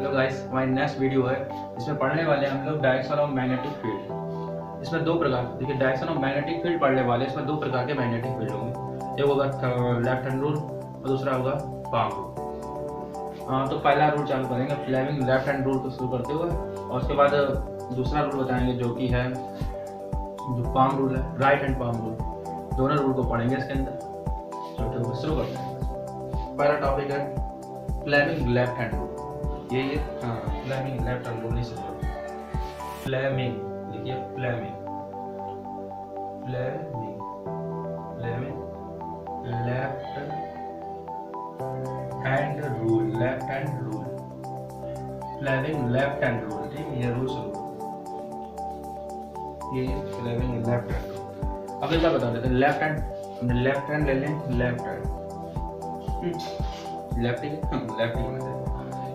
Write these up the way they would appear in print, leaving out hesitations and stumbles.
Hello guys, हमारी next video है। इसमें पढ़ने वाले हैं हम लोग डायरेक्शन ऑफ मैग्नेटिक फील्ड। इसमें दो प्रकार, देखिए डायरेक्शन ऑफ मैग्नेटिक फील्ड पढ़ने वाले, इसमें दो प्रकार के मैग्नेटिक फील्ड होंगे। एक होगा लेफ्ट हैंड रूल और दूसरा होगा पाम रूल। तो पहला रूल चालू करेंगे फ्लेमिंग लेफ्ट हैंड रूल को शुरू करते हुए, और उसके बाद दूसरा रूल बताएंगे जो कि है जो पाम रूल है, राइट हैंड पाम रूल। दोनों रूल को पढ़ेंगे इसके अंदर। चलो शुरू करते हैं। पहला टॉपिक है फ्लेमिंग लेफ्ट हैंड रूल। ये फ्लेमिंग लेफ्ट हैंड रूल नहीं समझो, फ्लेमिंग देखिए, Fleming Fleming Fleming left hand rule, left hand rule, Fleming left hand rule. ठीक है, ये रूल शुरू, ये फ्लेमिंग लेफ्ट हैंड रूल। अब एक बार बता देते हैं, लेफ्ट हैंड, हमने लेफ्ट हैंड ले लें, लेफ्ट हैंड लेफ्ट ही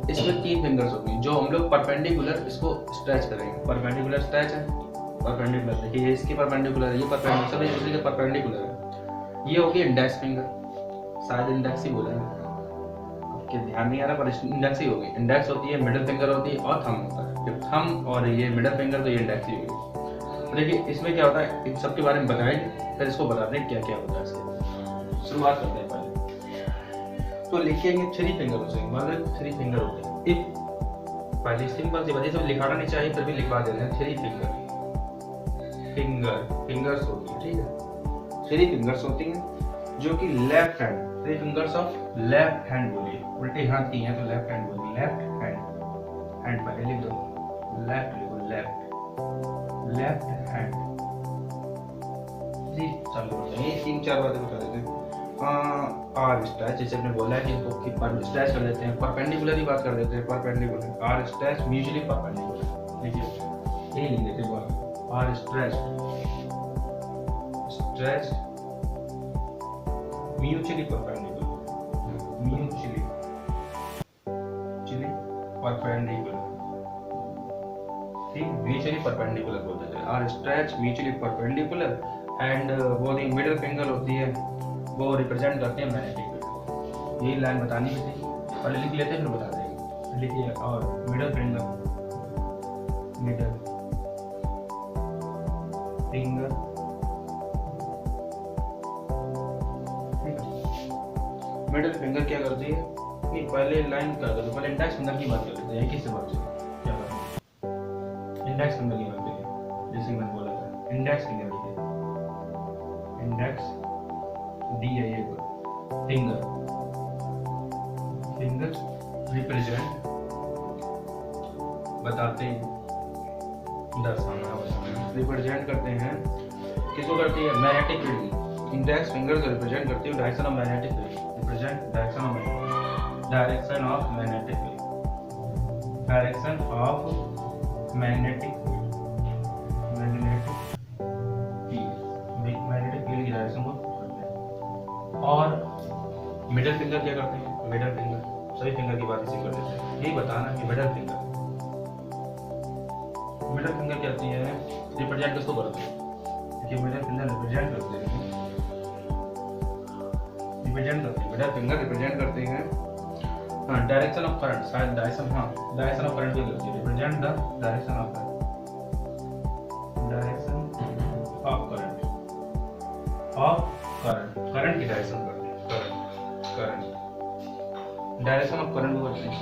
इसमें तीन फिंगर्स होंगी जो हम लोग परपेंडिकुलर इसको स्ट्रेच करेंगे। परपेंडिकुलर स्ट्रेच है, परपेंडिकुलर देखिए, ये इसके परपेंडिकुलर है, ये परपेंडिकुलर, सब एक दूसरे के परपेंडिकुलर है। ये होगी इंडेक्स फिंगर, शायद इंडेक्स ही बोलेंगे, आपके ध्यान नहीं आ रहा पर इंडेक्स ही होगी। इंडेक्स होती है, मिडिल फिंगर होती है और थंब होता है। जब थंब और ये मिडिल फिंगर, तो ये इंडेक्स ही होगी। देखिए इसमें क्या होता है, इन सब के बारे में बताएंगे, फिर इसको बताते हैं क्या क्या होता है इसके। शुरुआत करते हैं पहले, तो लिखेंगे थ्री फिंगर हो जाएंगे, मतलब थ्री फिंगर होते हैं। इफ पहले सिंपल सी बात, ये सब लिखाना नहीं चाहिए, फिर भी लिखवा देते हैं। थ्री फिंगर्स होती है, ठीक है, थ्री फिंगर्स होती हैं जो कि left hand, three fingers of left hand बोलिए, उल्टे हाथ की हैं तो लेफ्ट हैंड बोलिए, लेफ्ट हैंड, हैंड पहले लिख दो, लेफ्ट लिखो, लेफ्ट हैंड। जी चालू करते हैं, ये तीन चार बातें बता देते हैं। आर स्ट्रेच, जैसे आपने बोला है कि इसको स्ट्रेच कर देते हैं, परपेंडिकुलर ही बात कर देते हैं, perpendicular. Are stretch mutually perpendicular, देखिए यही लिख देते हैं, are stretch mutually perpendicular, mutually perpendicular, ठीक, म्यूचुअली परपेंडिकुलर बोल देते हैं। Are stretch mutually perpendicular and वो मिडिल फिंगर होती है, वो रिप्रेजेंट करते हैं मैग्नेटिक फील्ड को। यही लाइन बतानी भी थी, पहले लिख लेते हैं फिर बता देंगे। लिखिए, और मिडिल फिंगर, मिडिल फिंगर, ठीक है। मिडिल फिंगर क्या करती है, नहीं पहले लाइन कर दो, पहले इंडेक्स फिंगर की बात कर लेते हैं। किससे बात क्या करते हैं, इंडेक्स फिंगर की बात करिए, जैसे मैंने बोला था इंडेक्स फिंगर, इंडेक्स डी है ये फिंगर, फिंगर रिप्रेजेंट बताते हैं, दर्शाना रिप्रेजेंट करते हैं, किसको करती है, मैग्नेटिक फील्ड। इंडेक्स फिंगर को रिप्रेजेंट करती है direction of magnetic field, represent direction of magnetic, direction of magnetic field, direction of magnetic field, magnetic field की डायरेक्शन को। और मिडिल फिंगर क्या करते हैं, मिडिल फिंगर, सभी फिंगर की बात इसी कर देते हैं। यही बताना कि मिडिल फिंगर क्या होती है, रिप्रेजेंट किसको करती है, देखिए मिडिल फिंगर रिप्रेजेंट करते हैं, मिडिल फिंगर रिप्रेजेंट करते हैं डायरेक्शन ऑफ करंट, शायद डायरेक्शन ऑफ करंट भी करती है, represent the direction of current, direction of current, current की डायरेक्शन करते हैं, करंट डायरेक्शन ऑफ करंट को करते हैं।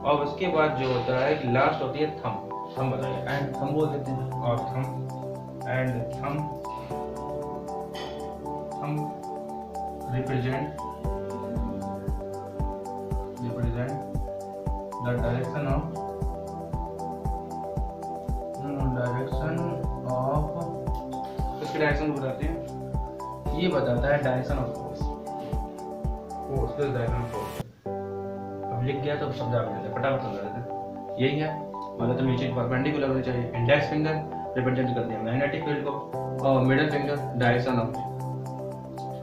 और उसके बाद जो होता है लास्ट होती है थंब बताइए, एंड थंब बोल देते हैं, और thumb and thumb represent the direction of उसकी डायरेक्शन को बताते हैं। ये बताता है डायरेक्शन ऑफ फोर्स, किस डायरेक्शन ऑफ फोर्स। अब लिख गया तो समझा देते, फटाफट समझा देते। यही है, मतलब तो म्यूचुअली परपेंडिकुलर होनी चाहिए। इंडेक्स फिंगर रिप्रेजेंट करते हैं मैग्नेटिक फील्ड को, और middle finger direction of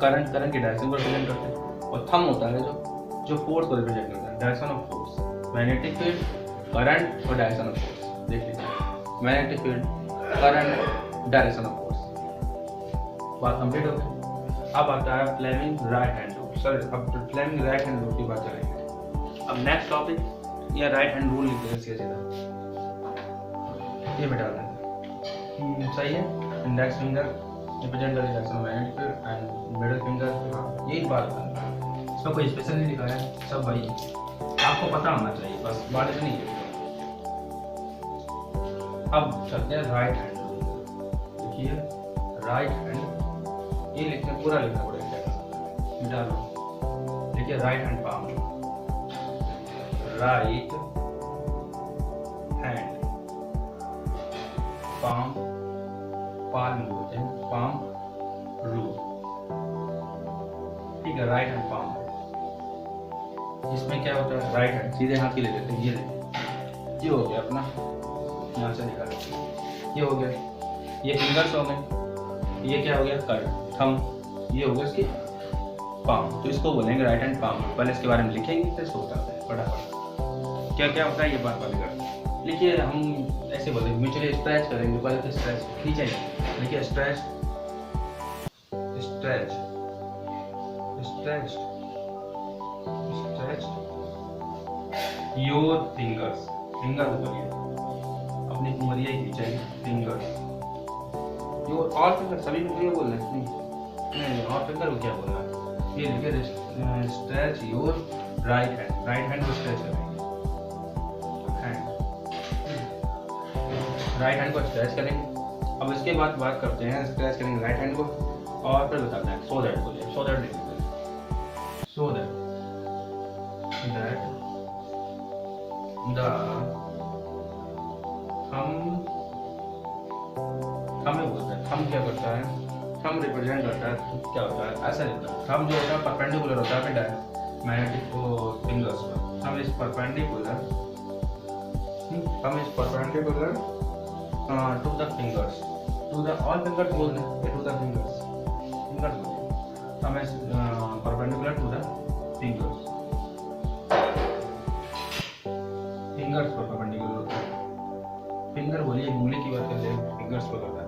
current की डायरेक्शन को रिप्रेजेंट करते हैं, और थंब होता है जो फोर्स को रिप्रेजेंट करता है, direction of force. Magnetic field, current और डायरेक्शन ऑफ फोर्स, देख लीजिए, magnetic field, current, direction of force. बात कंप्लीट हो गई। अब आता है Fleming right hand rule. Sir अब फ्लेमिंग राइट हैंड रूल की बात करेंगे। अब नेक्स्ट टॉपिक या राइट हैंड रूल लिख देगा सीधा सीधा, ये मिटा देंगे। सही है। Index finger represent the direction of magnetic field and middle finger, हाँ यही बात है, इसमें कोई स्पेशल नहीं लिखा है, सब भाई आपको पता होना चाहिए, बस बात नहीं है। अब चलते हैं राइट हैंड रूल। देखिए राइट हैंड, ये लिखना पूरा लिखना पड़ेगा, मिटा लो। देखिए right hand palm, right hand palm, palm बोलते हैं, पाम रूल, ठीक है। राइट हैंड पाम, इसमें क्या होता है, राइट हैंड सीधे हाथ की ले लेते हैं, ये हो गया अपना, यहाँ से निकाल, ये हो गया, ये फिंगर्स हो गए, ये क्या हो गया कर थंब, ये हो गया इसकी पाम, तो इसको बोलेंगे राइट हैंड पाम। पहले इसके बारे में लिखेंगे फिर इसको बताते हैं फटाफट क्या क्या होता है, ये बात पहले कर लिखिए। हम ऐसे बोलेंगे म्यूचुअली स्ट्रेच करेंगे, पहले तो स्ट्रेच खींचेंगे, देखिए stretch stretch stretch stretch your fingers, finger बोलिए अपनी उंगलियां खींचेंगे, फिंगर्स योर ऑल फिंगर, सभी फिंगर बोलना है, नहीं ऑल फिंगर को क्या बोलना है, ये लिखे stretch your right hand, right hand को स्ट्रेच करेंगे, राइट हैंड को स्ट्रेच करेंगे। अब इसके बाद बात करते हैं, स्ट्रेच करेंगे राइट हैंड को और फिर बताते हैं सो दैट बोलिए, सो दैट लिखेंगे, सो दैट द थंब बोलते हैं, थंब क्या करता है, थंब रिप्रेजेंट करता है, क्या होता है ऐसा लिखता है, थंब जो होता है परपेंडिकुलर होता है फिर मैग्नेटिक को फिंगर्स पर, thumb is perpendicular, thumb is perpendicular to the fingers, to the all fingers बोल दें, to the fingers, fingers बोल, thumb is perpendicular to the fingers, fingers पर perpendicular होता है, finger बोलिए उंगली की बात करते हैं, fingers पर होता है।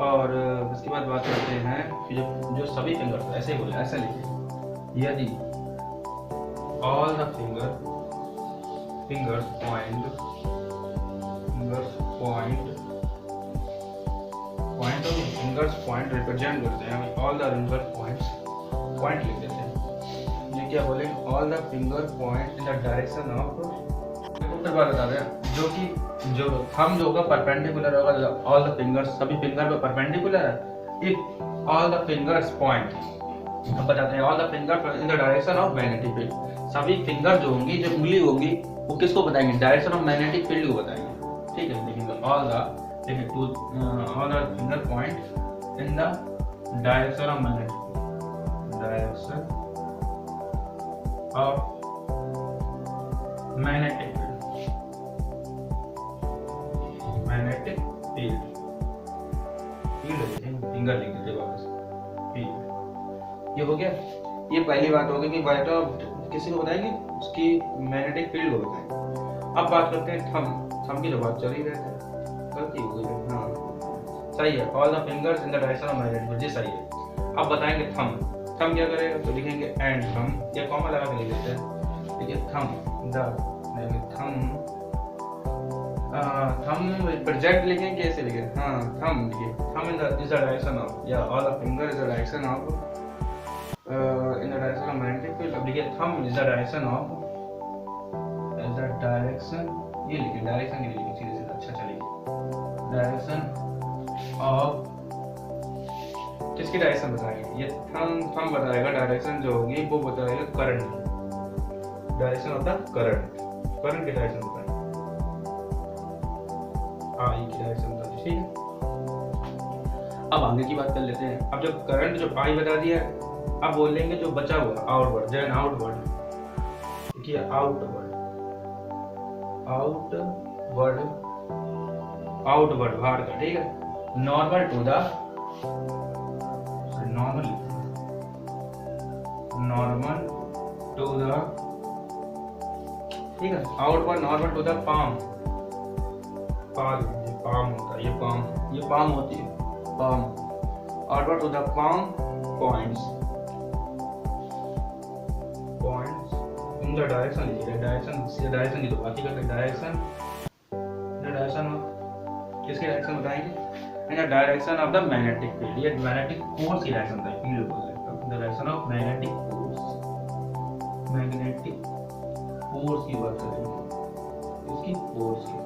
और इसके बाद बात करते हैं कि जो सभी fingers ऐसे बोले, ऐसा लिखिए, यदि all the fingers point fingers point represent करते हैं, all the finger points, point लिख देते हैं, ये क्या बोले, all the finger point in the direction of, फिर बात बता दें, जो कि जो थंब जो होगा परपेंडिकुलर होगा, ऑल द फिंगर्स सभी फिंगर पे परपेंडिकुलर है, if all the fingers point, हम बताते हैं all the finger in the direction of magnetic field, सभी फिंगर जो होंगी, जो उंगली होगी वो किसको बताएंगे, डायरेक्शन ऑफ मैग्नेटिक फील्ड को बताएंगे, ठीक है। देखेंगे all the finger point in the direction of magnetic field, finger लिख देते वापस, ये हो गया। ये पहली बात होगी कि डायरेक्शन किसी को बताएंगे, उसकी मैग्नेटिक फील्ड को बताएंगे। अब बात करते हैं थंब, थंब की तो बात चल ही रहती है, गलती हो गई, हाँ सही है, all the fingers in the direction of magnetic field, सही है। अब बताएंगे थंब, थंब क्या करेगा, तो लिखेंगे एंड थंब, या कॉमा लगा के लिख देते हैं, देखिए थंब द, थंब रिप्रेजेंट लिखेंगे, ऐसे लिखेंगे, हाँ थंब लिखिए, thumb in the is the direction of, या all the finger is the direction of in the direction of magnetic field. अब लिखिए thumb is the direction of, is the direction, ये लिखिए डायरेक्शन के लिए लिखिए सीधे सीधे, अच्छा चलिए, डायरेक्शन ऑफ, किसकी डायरेक्शन बताएंगे, ये थंब बताएगा डायरेक्शन जो होगी, वो बताएगा current, direction of the current, current की डायरेक्शन बताएंगे, हाँ ये की डायरेक्शन बताइए, ठीक है। अब आगे की बात कर लेते हैं। अब जब करंट जो आई बता दिया, अब बोलेंगे जो बचा हुआ आउटवर्ड, देन आउटवर्ड, देखिए आउटवर्ड, आउटवर्ड, आउटवर्ड बाहर का, ठीक है। Normal to the, normal to the, ठीक है, outward normal to the palm, palm होता है, ये पाम होती है, palm, outward to the palm points, इनका डायरेक्शन लीजिए, डायरेक्शन की तो बात ही करते हैं। डायरेक्शन किसके डायरेक्शन बताएंगे? इनका direction of the magnetic field, ये मैग्नेटिक फोर्स की डायरेक्शन होता है, फील्ड बोल सकते हैं, डायरेक्शन ऑफ मैग्नेटिक फोर्स की बात करेंगे, इसकी फोर्स की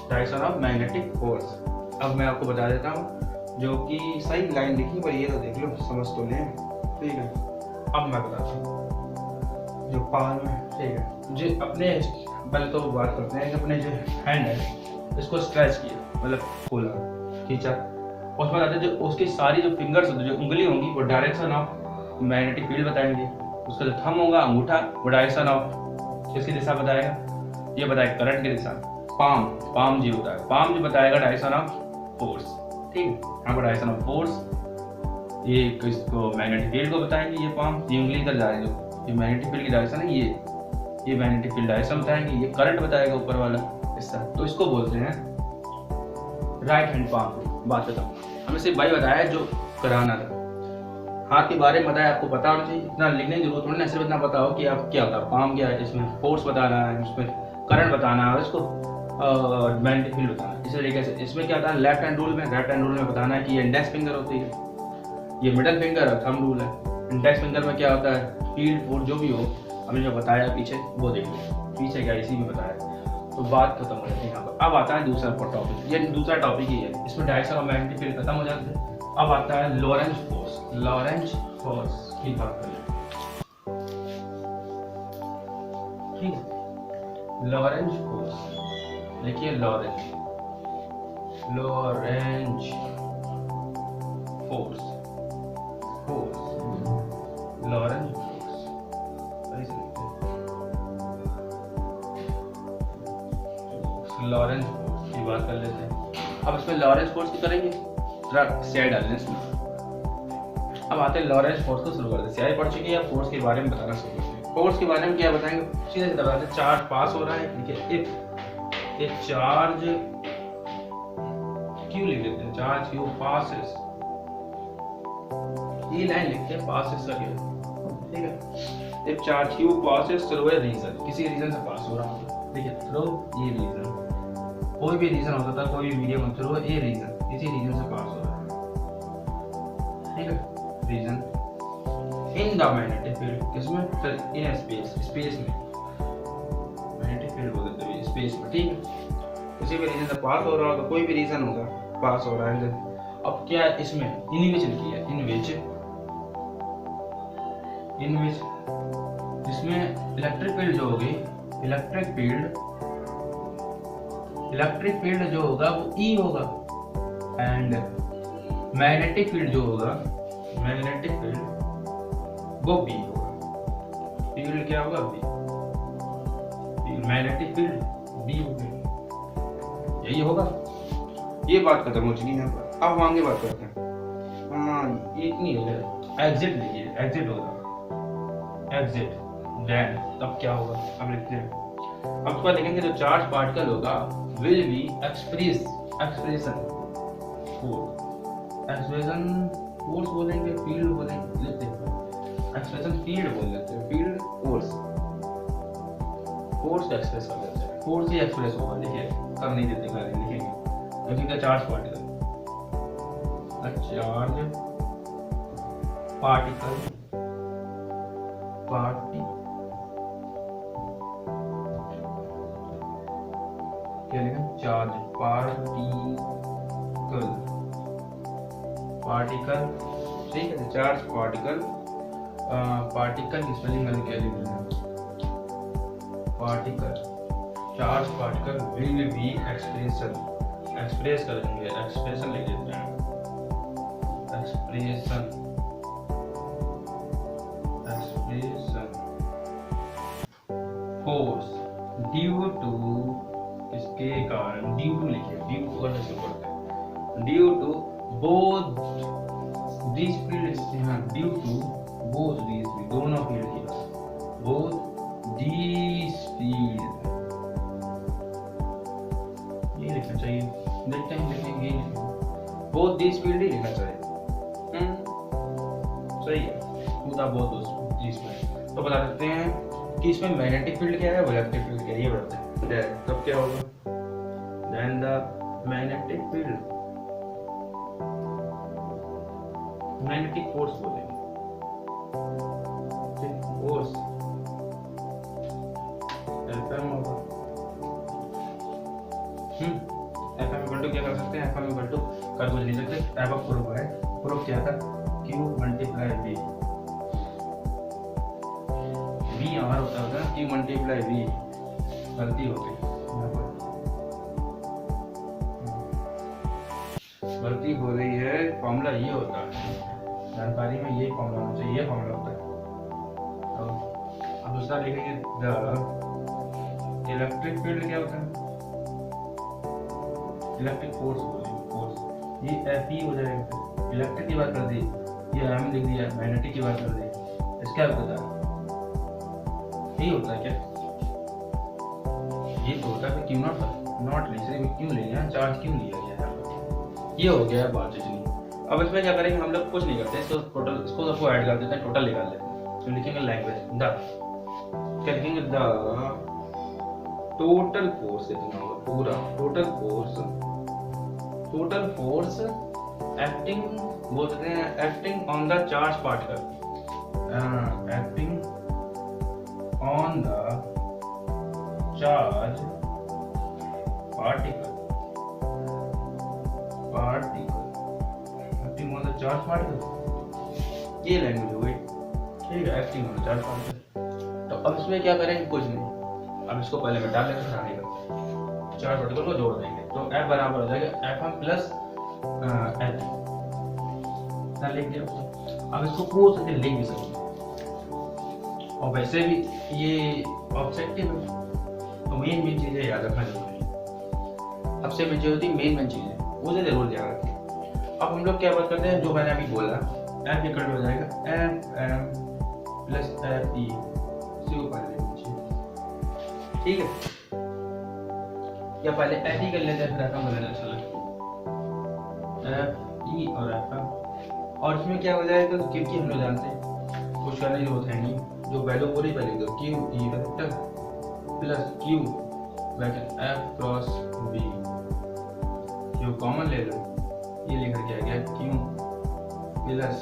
डायरेक्शन ऑफ मैग्नेटिक फोर्स। अब मैं आपको बता देता हूँ, जो कि सही लाइन लिखी पर ये तो देख लो, समझ तो लें, ठीक है। अब मैं बताता हूँ जो पाल्म है, ठीक है, जो अपने पहले तो बात करते हैं कि अपने जो हैंड है इसको स्ट्रेच किया, मतलब खोला, खींचा, उसमें बताते जो उसकी सारी जो फिंगर्स जो उंगली होंगी वो डायरेक्शन ऑफ मैग्नेटिक फील्ड बताएंगे। उसका जो थंब होगा, अंगूठा, वो डायरेक्शन ऑफ किसकी दिशा बताएगा? ये बताएगा करंट की दिशा। पाम जी होता है, पाम जो बताएगा डायरेक्शन ऑफ फोर्स, ठीक है। यहाँ पर डायरेक्शन ऑफ फोर्स, ये किसको? मैग्नेटिक फील्ड को बताएंगे। ये पाम, ये उंगली इधर जा रही है, जो मैग्नेटिक फील्ड की डायरेक्शन है, ये मैग्नेटिक फील्ड डायरेक्शन बताएंगे। ये करंट बताएगा ऊपर वाला हिस्सा, तो इसको बोलते हैं राइट हैंड पाम। बात बताओ, हमें सिर्फ भाई बताया जो कराना था, हाथ के बारे में बताया, आपको पता होना चाहिए, इतना लिखने की जरूरत नहीं, सिर्फ इतना बताओ कि आप क्या होता है पाम, क्या है, इसमें फोर्स बताना है, इसमें करंट बताना है, और इसको मैग्नेटिक फील्ड बताना है। इस तरीके से इसमें क्या होता है, लेफ्ट हैंड रूल में बताना है कि ये इंडेक्स फिंगर होती है, ये मिडल फिंगर है, थंब रूल है। इंडेक्स फिंगर में क्या होता है, फील्ड फोर्स जो भी हो, हमने जो बताया पीछे वो देख लो, पीछे क्या इसी में बताया, तो बात खत्म हो जाती है यहाँ पर। अब आता है दूसरा टॉपिक, ये दूसरा टॉपिक ही है, इसमें डायरेक्शन ऑफ मैग्नेटिक फील्ड खत्म हो जाते हैं। अब आता है लॉरेंज फोर्स की बात करें, ठीक है। लॉरेंज फोर्स लिखिए, लॉरेंज फोर्स, लॉरेंज फोर्स, सही से लिखते हैं, लॉरेंज फोर्स की बात कर लेते हैं। अब इसमें लॉरेंज फोर्स की करेंगे, स्याही डालने इसमें। अब आते हैं लॉरेंज फोर्स को शुरू करते हैं। स्याही पढ़ चुकी है, फोर्स के बारे में बताना शुरू करते हैं। फोर्स के बारे में क्या बताएंगे, सीधे सीधे बताते हैं। चार्ज पास हो रहा है, देखिए इफ ए चार्ज क्यू लिख देते हैं, चार्ज क्यू पासेस, ये लाइन लिखते हैं पासेस करके, ठीक है। If charge Q passes through a region, किसी रीजन से पास हो रहा है, देखिए थ्रू ये रीजन, कोई भी रीजन हो सकता है, कोई भी मीडियम थ्रू ए रीजन, किसी रीजन से पास हो रहा है, ठीक है। Region in the magnetic field, किसमें? इन स्पेस में मैग्नेटिक फील्ड बोल देते हैं, स्पेस में, ठीक है। किसी भी रीजन से पास हो रहा होगा, कोई भी रीजन होगा पास हो रहा है। अब क्या इसमें इनविच लिखी है, इनविच इसमें इलेक्ट्रिक फील्ड जो होगी, इलेक्ट्रिक फील्ड जो होगा वो E होगा, एंड मैग्नेटिक फील्ड जो होगा, मैग्नेटिक फील्ड वो B होगा। फील्ड क्या होगा? B, मैग्नेटिक फील्ड B होगी, यही होगा। ये बात खत्म हो चुकी है यहाँ पर। अब हम आगे बात करते हैं। हाँ, ये इतनी हो जाए, एग्जिट लिखिए, एग्जिट होगा, एग्जिट देन तब क्या होगा, अब लिखते हैं। अब उसका देखेंगे जो चार्ज पार्टिकल होगा विल बी एक्सप्रेशन फोर्स बोलेंगे, फील्ड बोलेंगे, लिखते हैं एक्सप्रेशन फील्ड बोल देते हैं, फील्ड फोर्स एक्सप्रेस कर देते हैं, फोर्स ही एक्सप्रेस होगा। देखिए कर नहीं देते गाली, लिखेंगे क्योंकि चार्ज पार्टिकल क्या लिखें, चार्ज पार्टिकल, ठीक है। चार्ज पार्टिकल की स्पेलिंग मैंने क्या लिखी है, charge particle will be express करेंगे, एक्सप्रेशन लिख देते हैं, एक्सप्रेशन फोर्स ड्यू टू, इसके कारण ड्यू टू लिखिए, ड्यू टू करने से पड़ता है, due to both this field, due to both this field, दोनों फील्ड की बात, बोथ दिस फील्ड, ये लिखना चाहिए, देखते हैं लिखेंगे, बोथ दिस फील्ड ही लिखना चाहिए, सही है, to the both this field, तो बता सकते हैं कि इसमें मैग्नेटिक फील्ड क्या है, इलेक्ट्रिक फील्ड क्या है, ये बताते हैं डायरेक्ट। तब क्या होगा, then the magnetic field, magnetic force बोलेंगे, फोर्स एफएम होगा। एफएम इक्वल टू क्या कर सकते हैं, एफएम इक्वल टू कर कुछ नहीं सकते, एफ ऑफ प्रूफ है, प्रूफ क्या था, Q multiply V, V R होता है क्यू मल्टीप्लाई वी, गलती हो गई यहाँ पर, गलती हो रही है, फॉर्मूला ये होता है, जानकारी में ये फॉर्मूला होना चाहिए, ये फॉर्मूला होता है। तो अब दूसरा लिखेंगे द इलेक्ट्रिक फील्ड क्या होता है, इलेक्ट्रिक फोर्स बोलेंगे, फोर्स, ये एफ ई हो जाएगा, इलेक्ट्रिक की बात कर दी, ये एम लिख दिया, मैग्नेटिक की बात कर दी, इसका क्या होता है, यही होता है क्या, ये तो होता है क्यू नॉट, नॉट ले सिर्फ क्यों ले लिया, चार्ज क्यों लिया गया है, ये हो गया बात इतनी। अब इसमें क्या करेंगे, हम लोग कुछ नहीं करते, इसको टोटल, इसको सबको ऐड कर देते हैं, टोटल निकाल लेते हैं। तो लिखेंगे लैंग्वेज द, क्या लिखेंगे, द टोटल फोर्स, इतना होगा पूरा total force, total force acting बोलते हैं, acting on the charge particle, acting on the charge particle, acting on the charge particle, ये लैंग्वेज हो गई, ठीक है, acting on the charge particle. तो अब इसमें क्या करेंगे, कुछ नहीं, अब इसको पहले मिटा लेंगे, चार्ज पार्टिकल को जोड़ देंगे, तो F बराबर हो जाएगा F प्लस F, लिख दिया। अब इसको पूछ सकते लिख भी सकते, और वैसे भी ये ऑब्जेक्टिव है, तो मेन चीजें याद रखना जरूरी है, सबसे जो होती है मेन चीजें मुझे जरूर याद रखें। अब हम लोग क्या बात करते हैं, जो मैंने अभी बोला, F इक्वल हो जाएगा F M plus F E, इसी को पहले लीजिए, ठीक है, या पहले F E कर लेते हैं, फिर F M कर लेते हैं, चलो F E और F M, और इसमें क्या हो जाएगा, क्योंकि हम लोग जानते हैं कुछ करने की जरूरत है नहीं, जो वैल्यू पूरी पहले दो, Q E vector plus Q bracket F cross B, जो कॉमन ले लो, ये लेकर के आ गया Q प्लस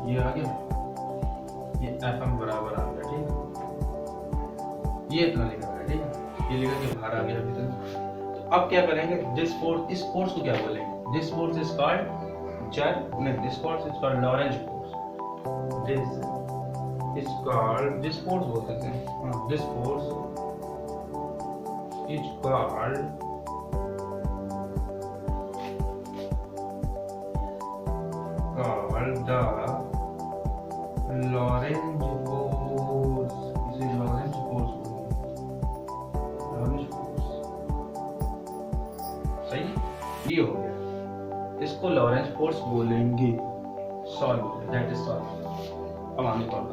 ये आ गया, ये FM बराबर आ गया, ठीक है, ये इतना लिखा है, ठीक है, ये लेकर के बाहर आ गया अभी तक। तो अब क्या करेंगे, दिस फोर्स, इस फोर्स को क्या बोलेंगे, this force is called this force is called Lorentz force, this is called, this force बोल सकते हैं, हाँ, this force is called the Lorentz force, इसे लॉरेंज फोर्स, लॉरेंज फोर्स, सही, ये हो गया, इसको लॉरेंज फोर्स बोलेंगे, सॉल्व, दैट इज सॉल्व। अब आगे कॉल